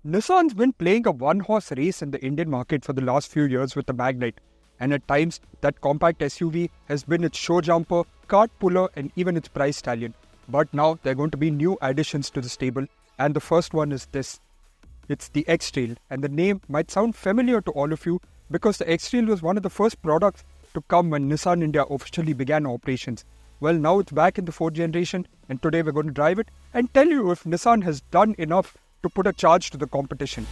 Nissan's been playing a one-horse race in the Indian market for the last few years with the Magnite, and at times that compact SUV has been its show jumper, cart puller, and even its price stallion. But now there are going to be new additions to the stable, and the first one is this. It's the X-Trail, and the name might sound familiar to all of you because the X-Trail was one of the first products to come when Nissan India officially began operations. Well, now it's back in the fourth generation, and today we're going to drive it and tell you if Nissan has done enough to put a charge to the competition.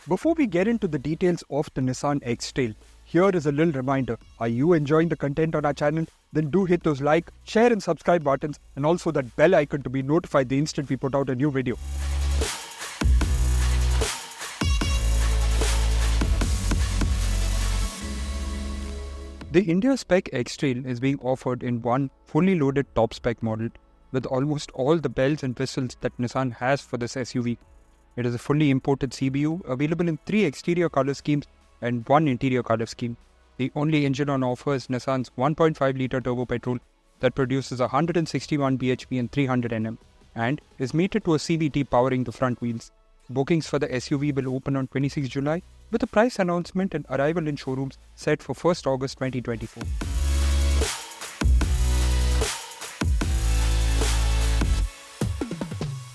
Before we get into the details of the Nissan X-Trail, here is a little reminder. Are you enjoying the content on our channel? Then do hit those like, share and subscribe buttons, and also that bell icon to be notified the instant we put out a new video. The India Spec X-Trail is being offered in one fully loaded top spec model with almost all the bells and whistles that Nissan has for this SUV. It is a fully imported CBU available in 3 exterior color schemes and 1 interior color scheme. The only engine on offer is Nissan's 1.5-litre turbo petrol that produces 161 bhp and 300 Nm and is mated to a CVT powering the front wheels. Bookings for the SUV will open on 26 July with a price announcement and arrival in showrooms set for 1st August 2024.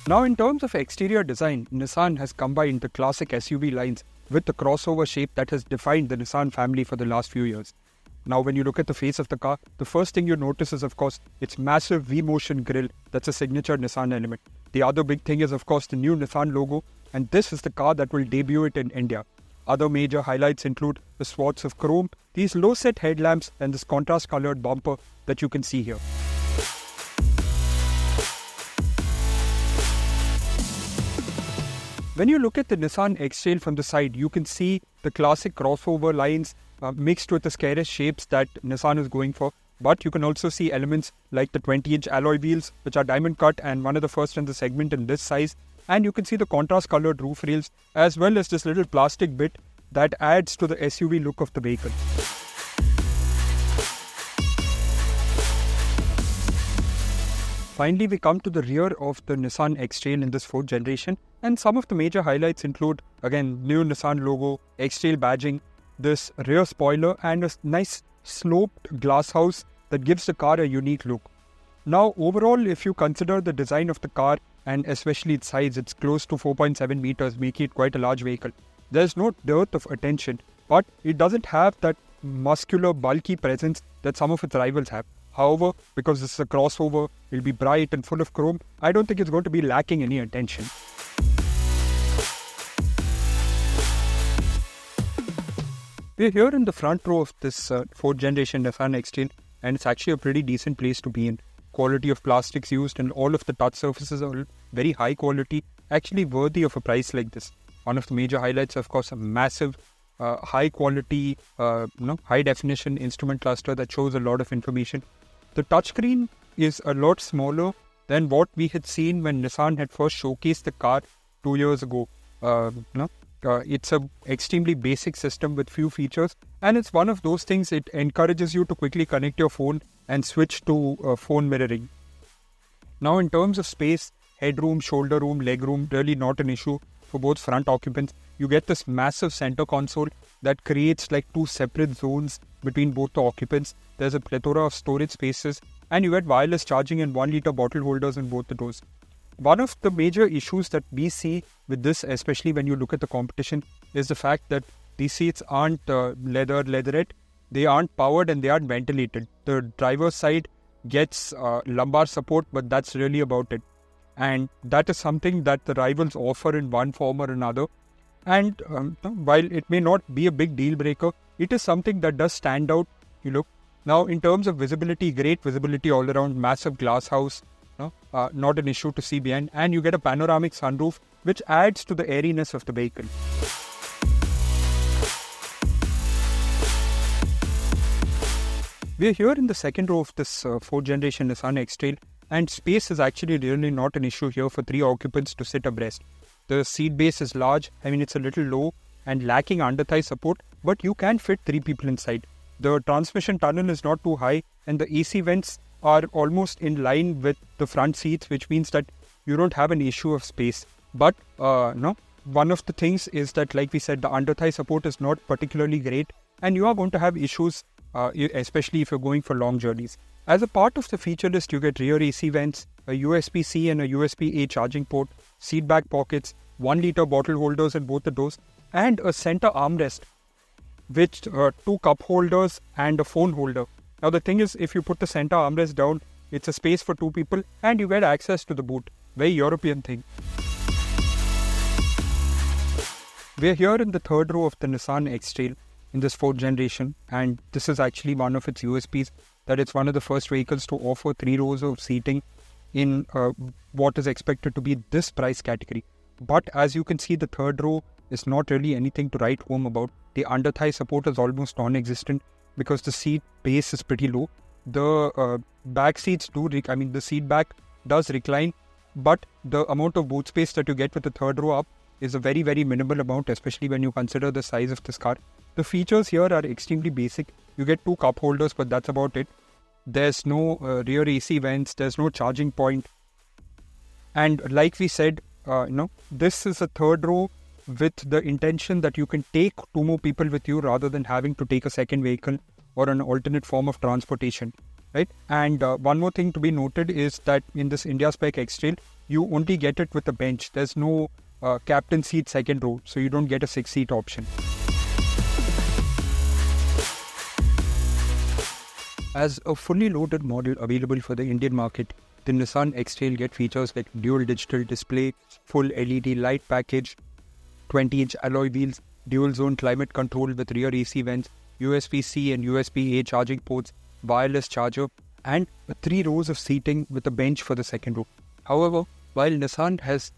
Now, in terms of exterior design, Nissan has combined the classic SUV lines with the crossover shape that has defined the Nissan family for the last few years. Now, when you look at the face of the car, the first thing you notice is, of course, its massive V-motion grille that's a signature Nissan element. The other big thing is, of course, the new Nissan logo, and this is the car that will debut it in India. Other major highlights include the swaths of chrome, these low-set headlamps, and this contrast-colored bumper that you can see here. When you look at the Nissan X-Trail from the side, you can see the classic crossover lines mixed with the squarish shapes that Nissan is going for. But you can also see elements like the 20-inch alloy wheels, which are diamond cut and one of the first in the segment in this size. And you can see the contrast-colored roof rails, as well as this little plastic bit that adds to the SUV look of the vehicle. Finally, we come to the rear of the Nissan X-Trail in this 4th generation, and some of the major highlights include, again, new Nissan logo, X-Trail badging, this rear spoiler, and a nice sloped glass house that gives the car a unique look. Now, overall, if you consider the design of the car, and especially its size, it's close to 4.7 meters, making it quite a large vehicle. There's no dearth of attention, but it doesn't have that muscular, bulky presence that some of its rivals have. However, because this is a crossover, it'll be bright and full of chrome, I don't think it's going to be lacking any attention. We're here in the front row of this 4th generation Nissan X-Trail, and it's actually a pretty decent place to be in. Quality of plastics used and all of the touch surfaces are very high quality, actually worthy of a price like this. One of the major highlights, of course, a massive high quality, high definition instrument cluster that shows a lot of information. The touchscreen is a lot smaller than what we had seen when Nissan had first showcased the car 2 years ago. It's an extremely basic system with few features, and it's one of those things it encourages you to quickly connect your phone and switch to phone mirroring. Now, in terms of space, headroom, shoulder room, leg room, really not an issue for both front occupants. You get this massive center console that creates like 2 separate zones between both the occupants. There's a plethora of storage spaces, and you get wireless charging and 1-litre bottle holders in both the doors. One of the major issues that we see with this, especially when you look at the competition, is the fact that these seats aren't leatherette. They aren't powered and they aren't ventilated. The driver's side gets lumbar support, but that's really about it. And that is something that the rivals offer in one form or another. And while it may not be a big deal breaker, it is something that does stand out. You look now in terms of visibility, great visibility all around, massive glass house, not an issue to see behind, and you get a panoramic sunroof which adds to the airiness of the vehicle. We are here in the second row of this 4th generation Nissan X-Trail, and space is actually really not an issue here for 3 occupants to sit abreast. The seat base is large, it's a little low and lacking under-thigh support, but you can fit 3 people inside. The transmission tunnel is not too high, and the AC vents are almost in line with the front seats, which means that you don't have an issue of space. But no, one of the things is that, like we said, the under-thigh support is not particularly great, and you are going to have issues, especially if you're going for long journeys. As a part of the feature list, you get rear AC vents, a USB-C and a USB-A charging port, seat back pockets, 1 liter bottle holders in both the doors, and a center armrest with 2 cup holders and a phone holder. Now the thing is, if you put the center armrest down, it's a space for 2 people and you get access to the boot. Very European thing. We're here in the third row of the Nissan X-Trail in this 4th generation, and this is actually one of its USPs, that it's one of the first vehicles to offer 3 rows of seating in what is expected to be this price category. But as you can see, the third row is not really anything to write home about. The under-thigh support is almost non-existent because the seat base is pretty low. The back seats the seat back does recline, but the amount of boot space that you get with the third row up is a very, very minimal amount, especially when you consider the size of this car. The features here are extremely basic. You get 2 cup holders, but that's about it. There's no rear AC vents, there's no charging point. And like we said, this is a third row with the intention that you can take 2 more people with you rather than having to take a second vehicle or an alternate form of transportation, right? And one more thing to be noted is that in this India Spec X-Trail, you only get it with a bench. There's no captain seat second row, so you don't get a 6-seat option. As a fully loaded model available for the Indian market, the Nissan X-Trail get features like dual digital display, full LED light package, 20-inch alloy wheels, dual zone climate control with rear AC vents, USB-C and USB-A charging ports, wireless charger, and 3 rows of seating with a bench for the second row. However, while Nissan has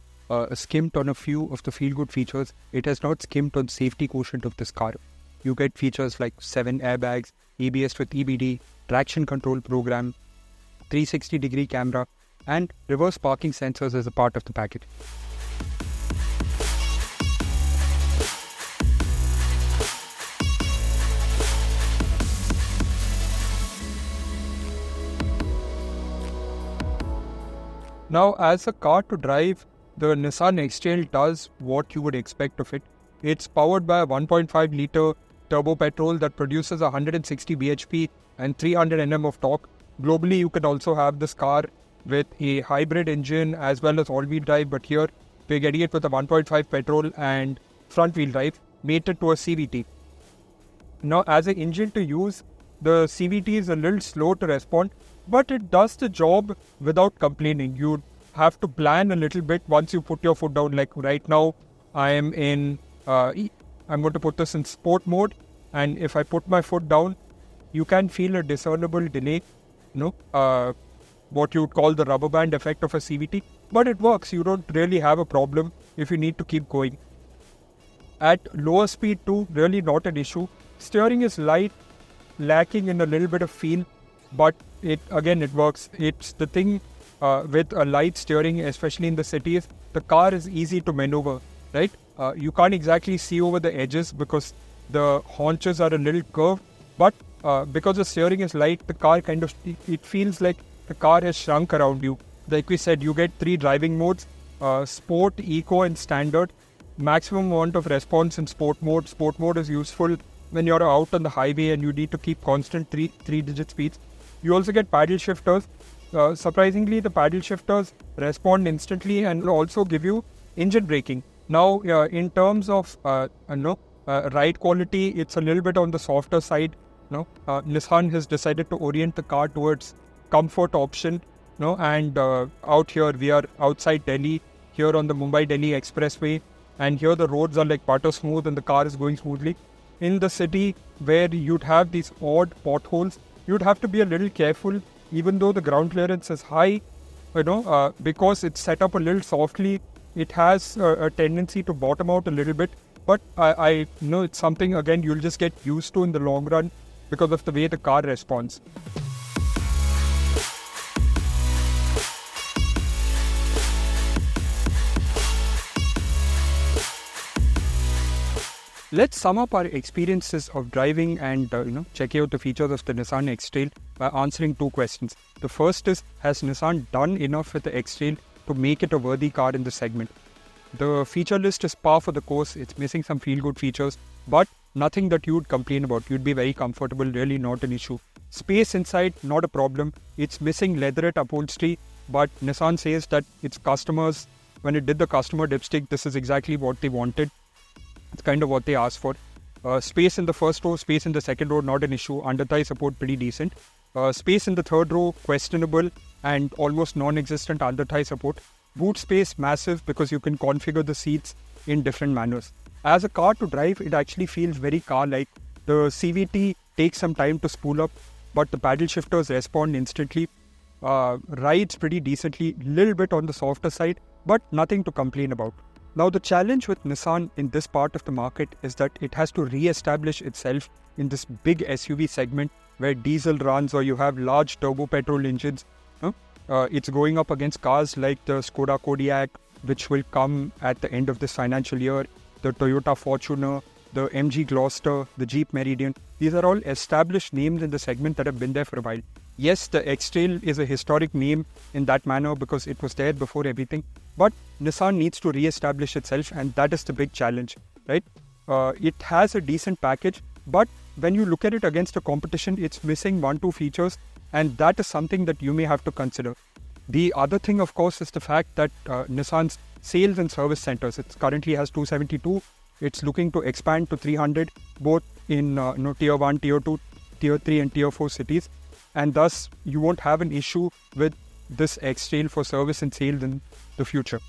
skimmed on a few of the feel-good features, it has not skimmed on safety quotient of this car. You get features like 7 airbags, ABS with EBD, traction control program, 360-degree camera, and reverse parking sensors as a part of the package. Now, as a car to drive, the Nissan X-Trail does what you would expect of it. It's powered by a 1.5 litre turbo petrol that produces 160 bhp and 300 Nm of torque. Globally, you can also have this car with a hybrid engine as well as all-wheel drive, but here we're getting it with a 1.5 petrol and front-wheel drive, mated to a CVT. Now, as an engine to use, the CVT is a little slow to respond, but it does the job without complaining. You have to plan a little bit once you put your foot down. Like right now, I am in, I'm going to put this in sport mode, and if I put my foot down, you can feel a discernible delay, what you would call the rubber band effect of a CVT, but it works. You don't really have a problem if you need to keep going. At lower speed too, really not an issue. Steering is light, lacking in a little bit of feel, but it works. It's the thing with a light steering, especially in the cities, the car is easy to maneuver, right? You can't exactly see over the edges because the haunches are a little curved, but because the steering is light, the car it feels like the car has shrunk around you. Like we said, you get 3 driving modes, Sport, Eco and Standard. Maximum amount of response in Sport mode. Sport mode is useful when you're out on the highway and you need to keep constant 3-digit speeds. You also get paddle shifters. Surprisingly, the paddle shifters respond instantly and will also give you engine braking. Now, in terms of ride quality, it's a little bit on the softer side. Nissan has decided to orient the car towards comfort option. And out here we are outside Delhi, here on the Mumbai-Delhi Expressway, and here the roads are like butter smooth and the car is going smoothly. In the city where you'd have these odd potholes, you'd have to be a little careful, even though the ground clearance is high, because it's set up a little softly, it has a tendency to bottom out a little bit. But I know it's something, again, you'll just get used to in the long run because of the way the car responds. Let's sum up our experiences of driving and checking out the features of the Nissan X-Trail by answering 2 questions. The first is, has Nissan done enough with the X-Trail to make it a worthy car in the segment. The feature list is par for the course. It's missing some feel-good features, but nothing that you would complain about. You'd be very comfortable, really not an issue. Space inside, not a problem. It's missing leatherette upholstery, but Nissan says that its customers, when it did the customer dipstick, this is exactly what they wanted. It's kind of what they asked for. Space in the first row, space in the second row, not an issue. Under-thigh support, pretty decent. Space in the third row, questionable and almost non-existent under-thigh support. Boot space, massive, because you can configure the seats in different manners. As a car to drive, it actually feels very car-like. The CVT takes some time to spool up, but the paddle shifters respond instantly. Rides pretty decently, little bit on the softer side, but nothing to complain about. Now, the challenge with Nissan in this part of the market is that it has to re-establish itself in this big SUV segment where diesel runs or you have large turbo petrol engines. It's going up against cars like the Skoda Kodiaq, which will come at the end of this financial year, the Toyota Fortuner, the MG Gloster, the Jeep Meridian. These are all established names in the segment that have been there for a while. Yes, the X-Trail is a historic name in that manner because it was there before everything. But Nissan needs to re-establish itself, and that is the big challenge, right? It has a decent package, but when you look at it against the competition, it's missing 1-2 features, and that is something that you may have to consider. The other thing, of course, is the fact that Nissan's sales and service centers, it currently has 272. It's looking to expand to 300, both in Tier 1, Tier 2, Tier 3 and Tier 4 cities. And thus, you won't have an issue with this X-Trail for service and sales in the future.